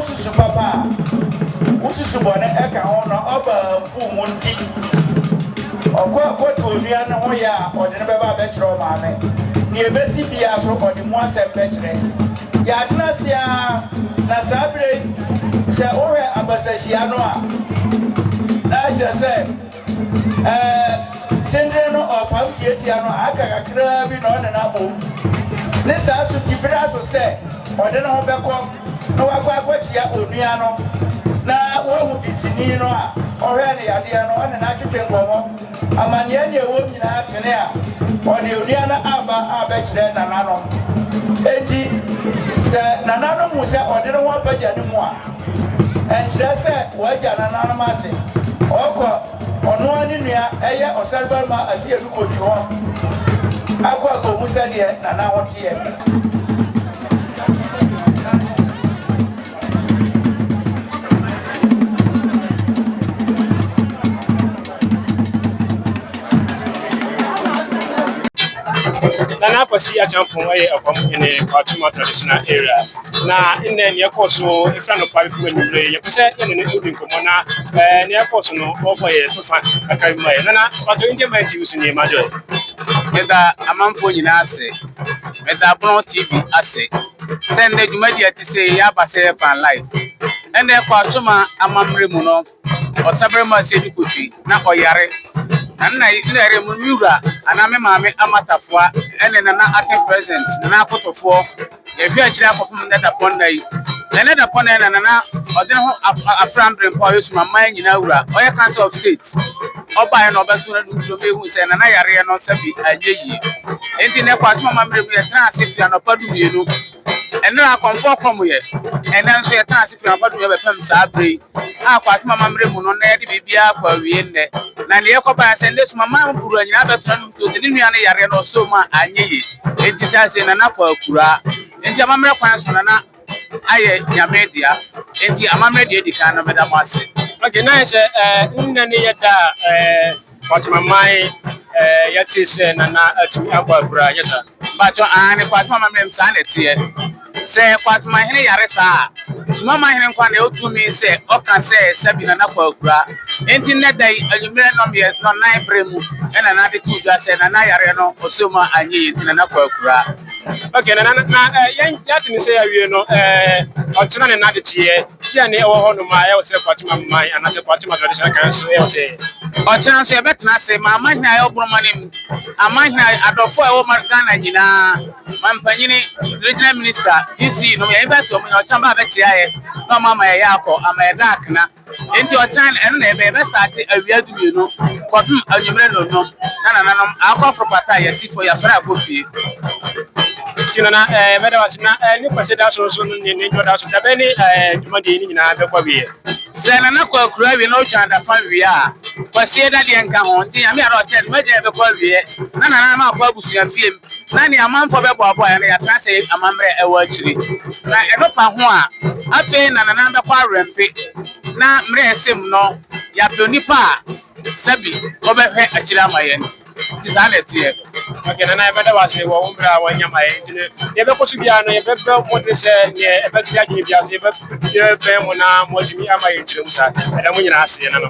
Ususu papa ususu bone eka hono oba mfumu nti okwa to odua ne ho ya ode ne beba be kire o maame ne ebesi bia so ode mu asem be kire ya atnasia na sabre se ohe abasashia no a na je se tendre no opam tietia no aka kakra bi no ne na bo ne sa so tibra so se ode ne ho be ko no akwakwachia onua no na wo disini no a ohwe ne yade no ane na twetwe nkomo amane ne ewo nyina atene a ode onua na aba abekire nana no enti se nana no mu se ode no wapaja ne mu a enkyere se waja nana no mase okọ ono ani nua eye osalbar ma asie dukotwi ho akwa ko musa de nana hotie Nana Kwasi Achampong in Kwatuma traditional area. Na in the near course, in front of Parifu and you present in the Udin Pomona, near course no over here to find a kind of Nana, but the Indian man using the Major. Meda amamfo nyina ase meda Brown TV ase send the media to say yaba say fan life and the Kwatuma amamre mu no o sabrema se dukufi na oyare na ina remura aname maame amatafua ene na acting president na akotofo ye hwe akira akopum na pon dai ene da pon na ode ho aframbre mpo yosuma man nyina wura oye council of state oba na obetu na du mehu se na yare no sabi ajeyi enti ne Kwatuma mamre mu ye transfer na padu mienu ene na konfo komo ye ene nso ye transfer na padu ye bepem sa abrei Kwatuma mamre mu no na ye de bibia kwa wie nne na ne yekoba se nde suma man buru anyina betu na du se ni nua na yare no so ma anyeyi enti sa se na kwa kura enti amamre kwan so na aye nyamedia enti amamre de edika na meda mwase. Okay, nice. Nna ne yada Kwatuma mai yati se nana atimi akwa bra yesa. Bacho ane Kwatuma mamre msa ne tie. Se Kwatuma hene yare saa. Suma ma hene kwa ne otumi se oka se sabi nana kwa kura. Enti ne dai anyumre no me no nine bremu ena na de tudwa se nana yare no osoma anye enti nana kwa kura. Okay, na yati ni se ya wie no otena ne na de tie. Ya ne ewo ho no ma ya wo se Kwatuma mai anase Kwatuma traditional council ya wo se Ochana so yebetna se mama hina ya obromanim amahina adofo ewo Ghana nyina mampanyini regional minister DC no ya beto mo ochamba be kiaye no mama ya yakọ ama dark na enti ochana eno na ebe start awia dumienu kodum anyumre no nom nananom akofro pata ya sifo ya fara abofie Chinana meda wasina ni kwase da so ni njoda so da be ni jumadi ni nyina be kwa wie sena na kwa kura wie no chanda fa wie a kwase da de nka ho nti ya me aro che meje be kwa wie nana ma kwa busia fie na ni amanfo be boabo ya ya trase amamre ewo akiri na eno pa ho a afi nana be kwa rempe na mre esem no ya be onipa sabi obehwe akiri amaye tisanetie. Okay, nana meda wase wo umbra wa nyamaye ntine ye be kosu bia no ye be modre se ne e be ti agini bia se ye be mo na mo timi amaye ntire musa eda mo nyina ase na no